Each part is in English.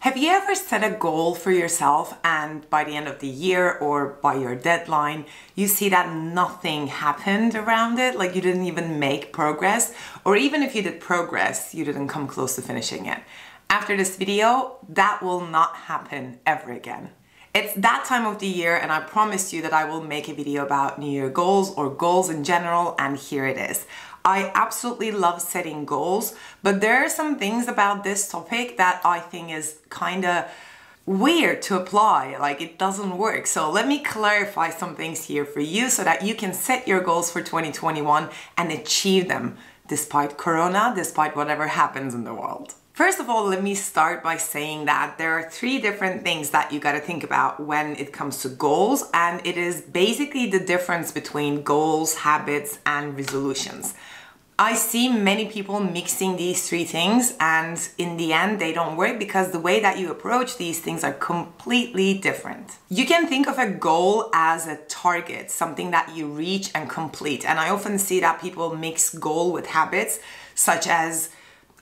Have you ever set a goal for yourself and by the end of the year or by your deadline, you see that nothing happened around it, like you didn't even make progress, or even if you did progress, you didn't come close to finishing it? After this video, that will not happen ever again. It's that time of the year and I promised you that I will make a video about New Year goals or goals in general, and here it is. I absolutely love setting goals, but there are some things about this topic that I think is kind of weird to apply, like it doesn't work. So let me clarify some things here for you so that you can set your goals for 2021 and achieve them despite Corona, despite whatever happens in the world. First of all, let me start by saying that there are three different things that you got to think about when it comes to goals, and it is basically the difference between goals, habits, and resolutions. I see many people mixing these three things, and in the end they don't work because the way that you approach these things are completely different. You can think of a goal as a target, something that you reach and complete, and I often see that people mix goal with habits, such as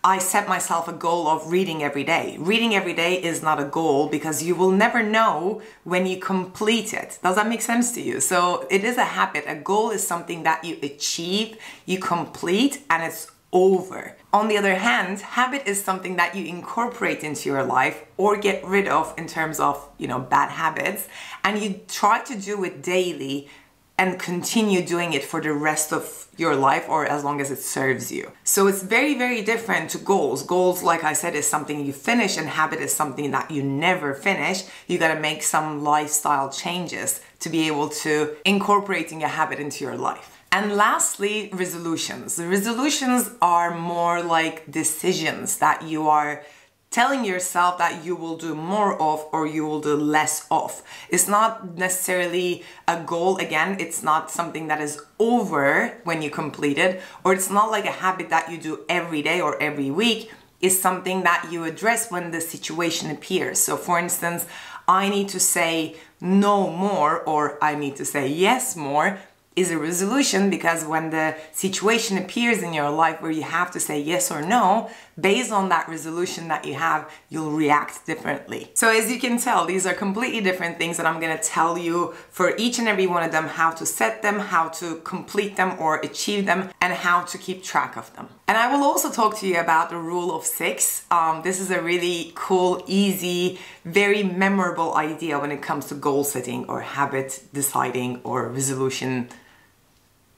I set myself a goal of reading every day. Reading every day is not a goal because you will never know when you complete it. Does that make sense to you? So it is a habit. A goal is something that you achieve, you complete, and it's over. On the other hand, habit is something that you incorporate into your life or get rid of in terms of, bad habits, and you try to do it daily and continue doing it for the rest of your life or as long as it serves you. So it's very, very different to goals. Goals, like I said, is something you finish, and habit is something that you never finish. You gotta make some lifestyle changes to be able to incorporating a habit into your life. And lastly, resolutions. The resolutions are more like decisions that you are telling yourself that you will do more of or you will do less of. It's not necessarily a goal. Again, it's not something that is over when you complete it, or it's not like a habit that you do every day or every week. It's something that you address when the situation appears. So for instance, I need to say no more or I need to say yes more is a resolution, because when the situation appears in your life where you have to say yes or no, based on that resolution that you have, you'll react differently. So as you can tell, these are completely different things, and I'm going to tell you for each and every one of them how to set them, how to complete them or achieve them, and how to keep track of them. And I will also talk to you about the rule of 6. This is a really cool, easy, very memorable idea when it comes to goal setting or habit deciding or resolution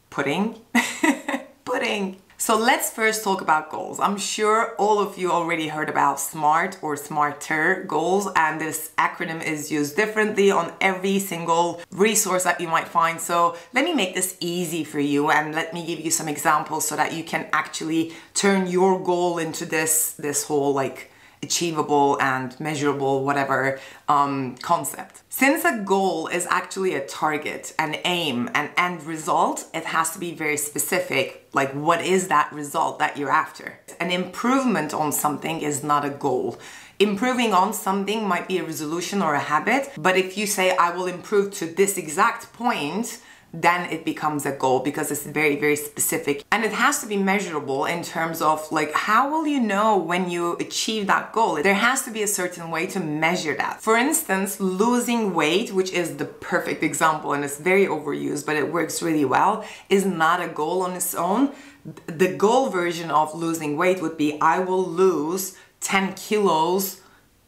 pudding. So let's first talk about goals. I'm sure all of you already heard about SMART or SMARTER goals, and this acronym is used differently on every single resource that you might find. So let me make this easy for you and let me give you some examples so that you can actually turn your goal into this whole like achievable and measurable whatever concept. Since a goal is actually a target, an aim, an end result, it has to be very specific, like what is that result that you're after. An improvement on something is not a goal. Improving on something might be a resolution or a habit, but if you say I will improve to this exact point, then it becomes a goal because it's very, very specific, and it has to be measurable in terms of like, how will you know when you achieve that goal? There has to be a certain way to measure that. For instance, losing weight, which is the perfect example and it's very overused, but it works really well, is not a goal on its own. The goal version of losing weight would be, I will lose 10 kilos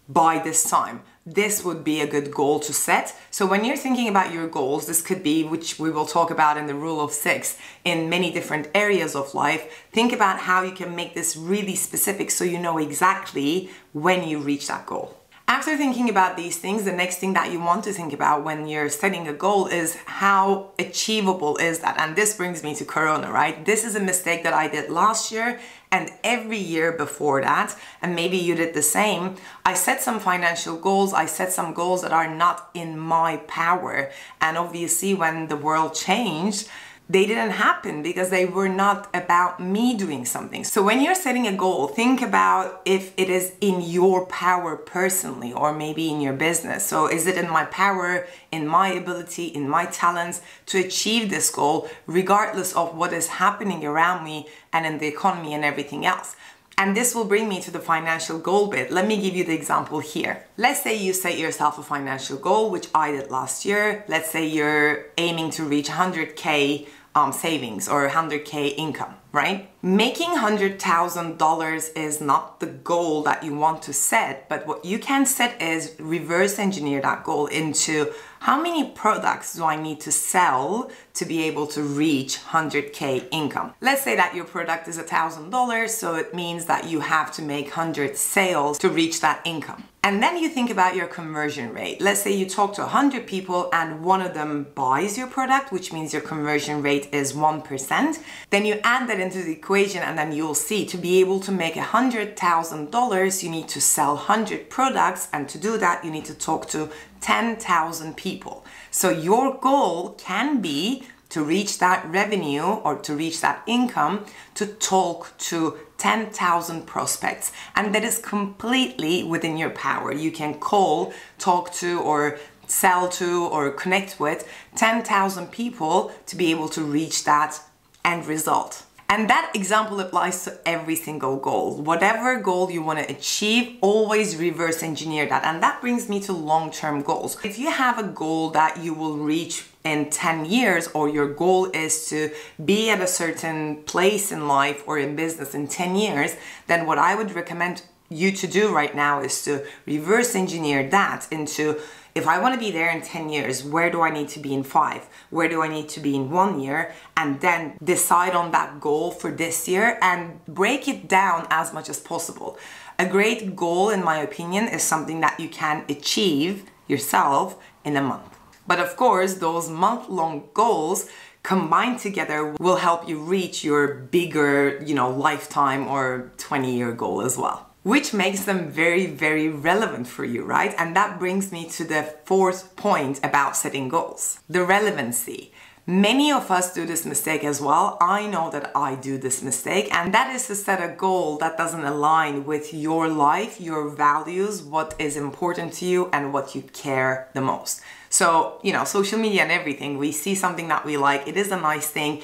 by this time. This would be a good goal to set. So when you're thinking about your goals, this could be, which we will talk about in the rule of 6, in many different areas of life. Think about how you can make this really specific so you know exactly when you reach that goal. After thinking about these things, the next thing that you want to think about when you're setting a goal is how achievable is that? And this brings me to Corona, right? This is a mistake that I did last year and every year before that, and maybe you did the same. I set some financial goals, I set some goals that are not in my power, and obviously when the world changed, they didn't happen because they were not about me doing something. So when you're setting a goal, think about if it is in your power personally or maybe in your business. So is it in my power, in my ability, in my talents to achieve this goal regardless of what is happening around me and in the economy and everything else? And this will bring me to the financial goal bit. Let me give you the example here. Let's say you set yourself a financial goal, which I did last year. Let's say you're aiming to reach 100K savings or 100K income, right? Making $100,000 is not the goal that you want to set, but what you can set is reverse engineer that goal into how many products do I need to sell to be able to reach 100K income. Let's say that your product is $1,000, so it means that you have to make 100 sales to reach that income. And then you think about your conversion rate. Let's say you talk to 100 people and one of them buys your product, which means your conversion rate is 1%. Then you add that into the equation and then you'll see to be able to make $100,000, you need to sell 100 products. And to do that, you need to talk to 10,000 people. So your goal can be to reach that revenue or to reach that income, to talk to 10,000 prospects. And that is completely within your power. You can call, talk to, or sell to, or connect with 10,000 people to be able to reach that end result. And that example applies to every single goal. Whatever goal you want to achieve, always reverse engineer that. And that brings me to long-term goals. If you have a goal that you will reach in 10 years, or your goal is to be at a certain place in life or in business in 10 years, then what I would recommend you to do right now is to reverse engineer that into, if I want to be there in 10 years, where do I need to be in 5? Where do I need to be in 1 year? And then decide on that goal for this year and break it down as much as possible. A great goal, in my opinion, is something that you can achieve yourself in a month. But of course, those month-long goals combined together will help you reach your bigger, lifetime or 20-year goal as well, which makes them very, very relevant for you, right? And that brings me to the fourth point about setting goals, the relevancy. Many of us do this mistake as well. I know that I do this mistake, and that is to set a goal that doesn't align with your life, your values, what is important to you, and what you care the most. So, social media and everything, we see something that we like, it is a nice thing,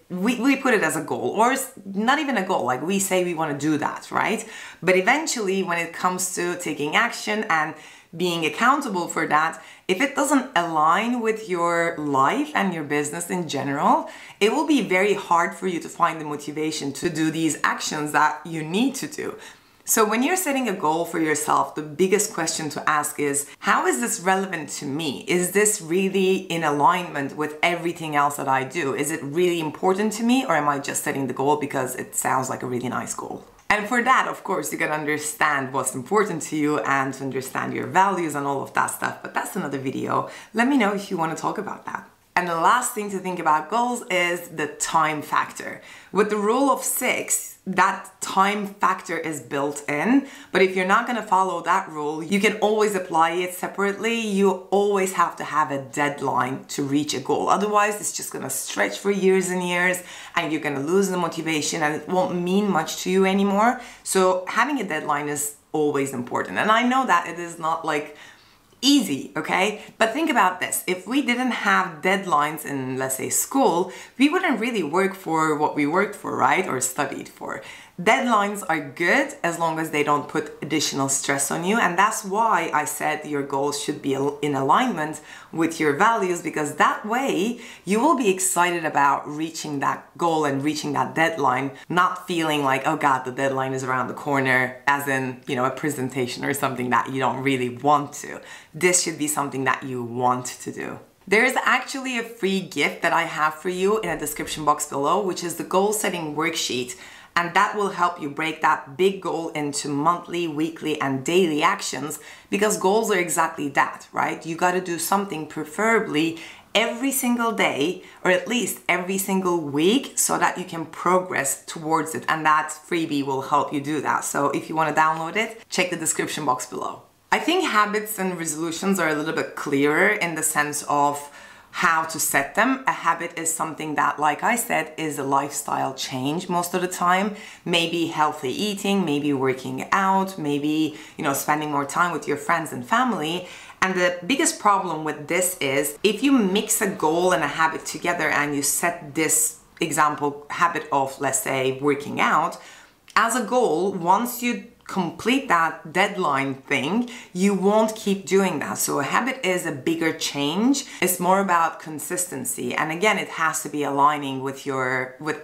we put it as a goal, or it's not even a goal, like we say we want to do that, right? But eventually, when it comes to taking action and being accountable for that, if it doesn't align with your life and your business in general, it will be very hard for you to find the motivation to do these actions that you need to do. So when you're setting a goal for yourself, the biggest question to ask is, how is this relevant to me? Is this really in alignment with everything else that I do? Is it really important to me, or am I just setting the goal because it sounds like a really nice goal? And for that, of course, you gotta understand what's important to you and to understand your values and all of that stuff. But that's another video. Let me know if you want to talk about that. And the last thing to think about goals is the time factor. With the rule of 6, that time factor is built in, but if you're not going to follow that rule, you can always apply it separately. You always have to have a deadline to reach a goal. Otherwise, it's just going to stretch for years and years, and you're going to lose the motivation and it won't mean much to you anymore. So having a deadline is always important. And I know that it is not like easy, okay? But think about this. If we didn't have deadlines in, let's say, school, we wouldn't really work for what we worked for, right? Or studied for. Deadlines are good as long as they don't put additional stress on you. And that's why I said your goals should be in alignment with your values, because that way you will be excited about reaching that goal and reaching that deadline, not feeling like, oh God, the deadline is around the corner, as in, a presentation or something that you don't really want to. This should be something that you want to do. There is actually a free gift that I have for you in a description box below, which is the goal setting worksheet. And that will help you break that big goal into monthly, weekly, and daily actions, because goals are exactly that, right? You got to do something preferably every single day, or at least every single week, so that you can progress towards it. And that freebie will help you do that. So if you want to download it, check the description box below. I think habits and resolutions are a little bit clearer in the sense of how to set them. A habit is something that, like I said, is a lifestyle change most of the time. Maybe healthy eating, maybe working out, maybe, spending more time with your friends and family. And the biggest problem with this is if you mix a goal and a habit together and you set this example habit of, let's say, working out, As a goal, once you complete that deadline thing, you won't keep doing that. So a habit is a bigger change. It's more about consistency. And again, it has to be aligning with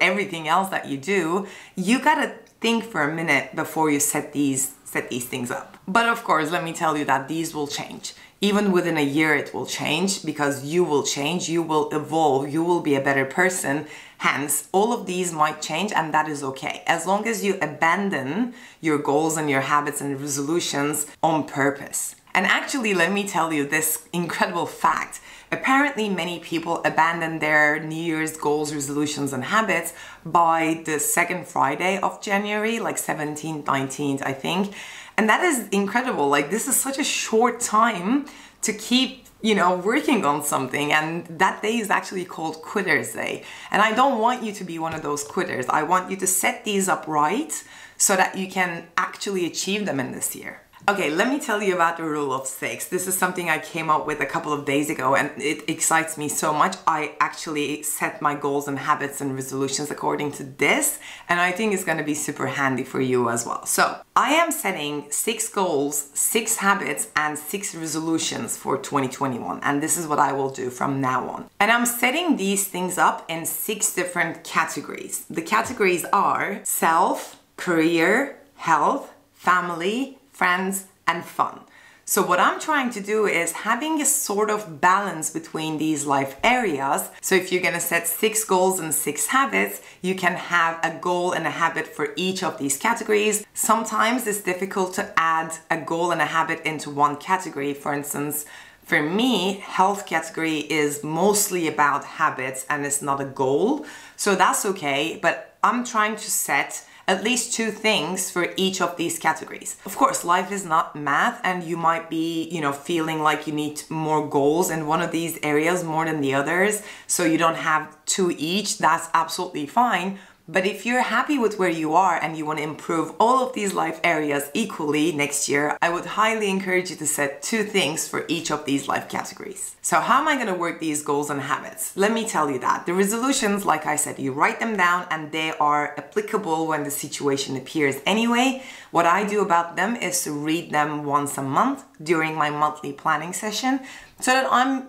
everything else that you do. You gotta think for a minute before you set these things up. But of course, let me tell you that these will change. Even within a year, it will change, because you will change, you will evolve, you will be a better person. Hence, all of these might change, and that is okay. As long as you abandon your goals and your habits and resolutions on purpose. And actually, let me tell you this incredible fact. Apparently, many people abandon their New Year's goals, resolutions, and habits by the second Friday of January, like 17th, 19th, I think. And that is incredible. Like, this is such a short time to keep, working on something. And that day is actually called Quitter's Day. And I don't want you to be one of those quitters. I want you to set these up right so that you can actually achieve them in this year. Okay, let me tell you about the rule of 6. This is something I came up with a couple of days ago, and it excites me so much. I actually set my goals and habits and resolutions according to this, and I think it's going to be super handy for you as well. So I am setting 6 goals, 6 habits, and 6 resolutions for 2021, and this is what I will do from now on. And I'm setting these things up in 6 different categories. The categories are self, career, health, family, friends, and fun. So what I'm trying to do is having a sort of balance between these life areas. So if you're gonna set 6 goals and 6 habits, you can have a goal and a habit for each of these categories. Sometimes it's difficult to add a goal and a habit into one category. For instance, for me, health category is mostly about habits and it's not a goal. So that's okay, but I'm trying to set at least 2 things for each of these categories. Of course, life is not math, and you might be, feeling like you need more goals in one of these areas more than the others, so you don't have 2 each. That's absolutely fine. But if you're happy with where you are and you want to improve all of these life areas equally next year, I would highly encourage you to set 2 things for each of these life categories. So how am I going to work these goals and habits? Let me tell you that. The resolutions, like I said, you write them down and they are applicable when the situation appears anyway. What I do about them is to read them once a month during my monthly planning session, so that I'm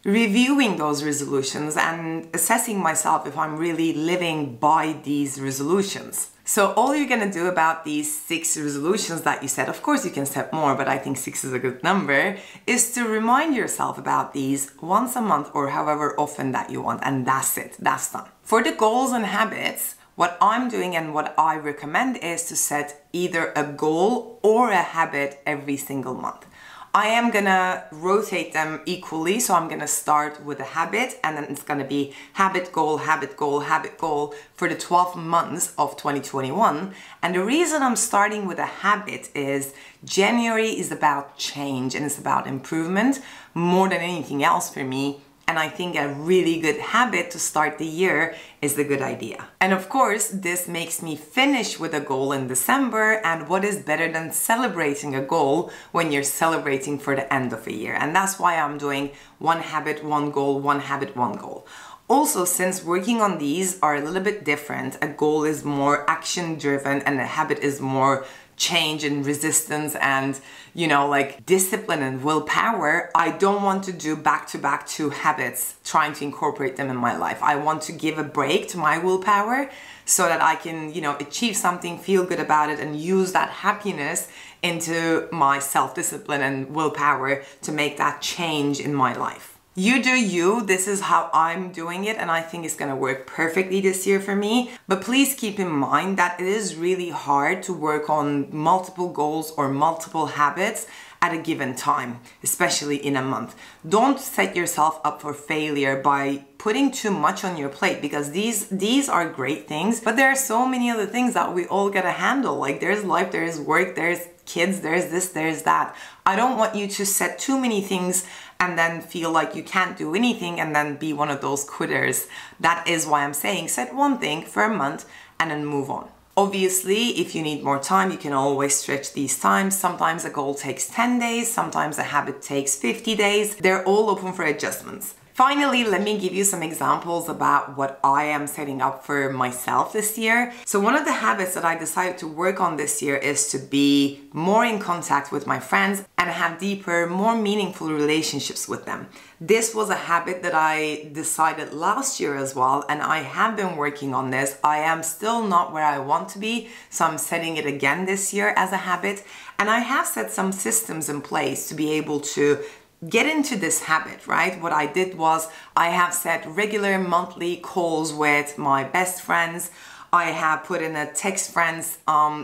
reviewing those resolutions and assessing myself if I'm really living by these resolutions. So all you're gonna do about these 6 resolutions that you set, of course you can set more, but I think 6 is a good number, is to remind yourself about these once a month or however often that you want, and that's it, that's done. For the goals and habits, what I'm doing and what I recommend is to set either a goal or a habit every single month. I am gonna rotate them equally, so I'm gonna start with a habit, and then it's gonna be habit, goal, habit, goal, habit, goal for the 12 months of 2021. And the reason I'm starting with a habit is January is about change and it's about improvement more than anything else for me. And I think a really good habit to start the year is the good idea. And of course, this makes me finish with a goal in December. And what is better than celebrating a goal when you're celebrating for the end of a year? And that's why I'm doing 1 habit, 1 goal, 1 habit, 1 goal. Also, since working on these are a little bit different, a goal is more action driven and a habit is more change and resistance and, like discipline and willpower, I don't want to do back-to-back 2 habits trying to incorporate them in my life. I want to give a break to my willpower so that I can, achieve something, feel good about it, and use that happiness into my self-discipline and willpower to make that change in my life. You do you, this is how I'm doing it, and I think it's gonna work perfectly this year for me. But please keep in mind that it is really hard to work on multiple goals or multiple habits at a given time, especially in a month. Don't set yourself up for failure by putting too much on your plate, because these are great things, but there are so many other things that we all gotta handle. Like there's life, there's work, there's kids, there's this, there's that. I don't want you to set too many things and then feel like you can't do anything and then be one of those quitters. That is why I'm saying set 1 thing for a month and then move on. Obviously, if you need more time, you can always stretch these times. Sometimes a goal takes 10 days, sometimes a habit takes 50 days. They're all open for adjustments. Finally, let me give you some examples about what I am setting up for myself this year. So one of the habits that I decided to work on this year is to be more in contact with my friends and have deeper, more meaningful relationships with them. This was a habit that I decided last year as well, and I have been working on this. I am still not where I want to be, so I'm setting it again this year as a habit. And I have set some systems in place to be able to get into this habit, right? What I did was I have set regular monthly calls with my best friends. I have put in a text friends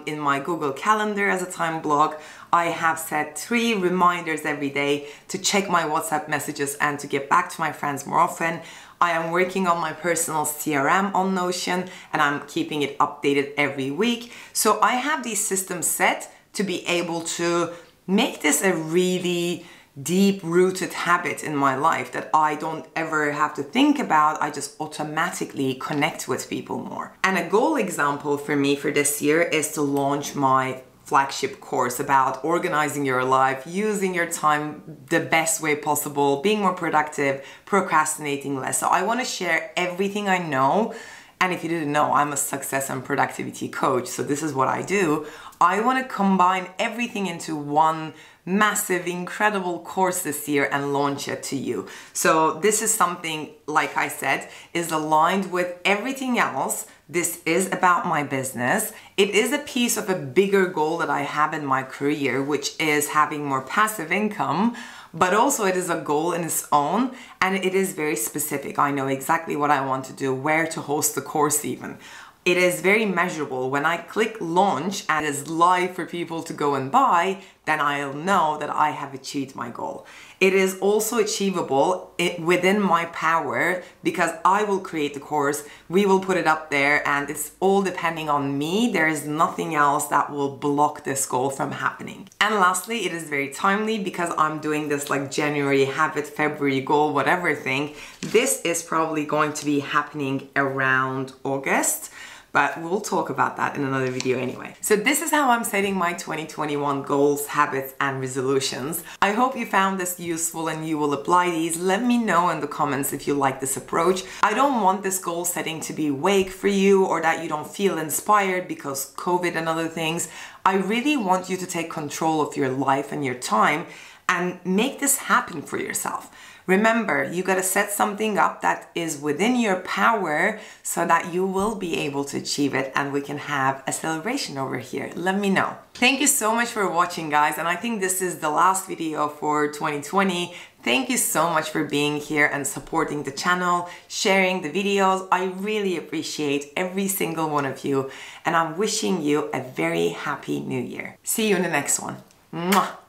in my Google Calendar as a time block. I have set 3 reminders every day to check my WhatsApp messages and to get back to my friends more often. I am working on my personal CRM on Notion and I'm keeping it updated every week. So I have these systems set to be able to make this a really deep-rooted habit in my life that I don't ever have to think about. I just automatically connect with people more. And a goal example for me for this year is to launch my flagship course about organizing your life, using your time the best way possible, being more productive, procrastinating less. So I want to share everything I know. And if you didn't know, I'm a success and productivity coach. So this is what I do. I want to combine everything into one massive, incredible course this year and launch it to you. So this is something, like I said, is aligned with everything else. This is about my business. It is a piece of a bigger goal that I have in my career, which is having more passive income, but also it is a goal in its own, and it is very specific. I know exactly what I want to do, where to host the course even. It is very measurable. When I click launch and it is live for people to go and buy, then I'll know that I have achieved my goal. It is also achievable within my power because I will create the course, we will put it up there, and it's all depending on me. There is nothing else that will block this goal from happening. And lastly, it is very timely because I'm doing this like January habit, February goal, whatever thing. This is probably going to be happening around August. But we'll talk about that in another video anyway. So this is how I'm setting my 2021 goals, habits, and resolutions. I hope you found this useful and you will apply these. Let me know in the comments if you like this approach. I don't want this goal setting to be vague for you or that you don't feel inspired because COVID and other things. I really want you to take control of your life and your time and make this happen for yourself. Remember, you got to set something up that is within your power so that you will be able to achieve it and we can have a celebration over here. Let me know. Thank you so much for watching, guys. And I think this is the last video for 2020. Thank you so much for being here and supporting the channel, sharing the videos. I really appreciate every single one of you. And I'm wishing you a very happy new year. See you in the next one. Mwah.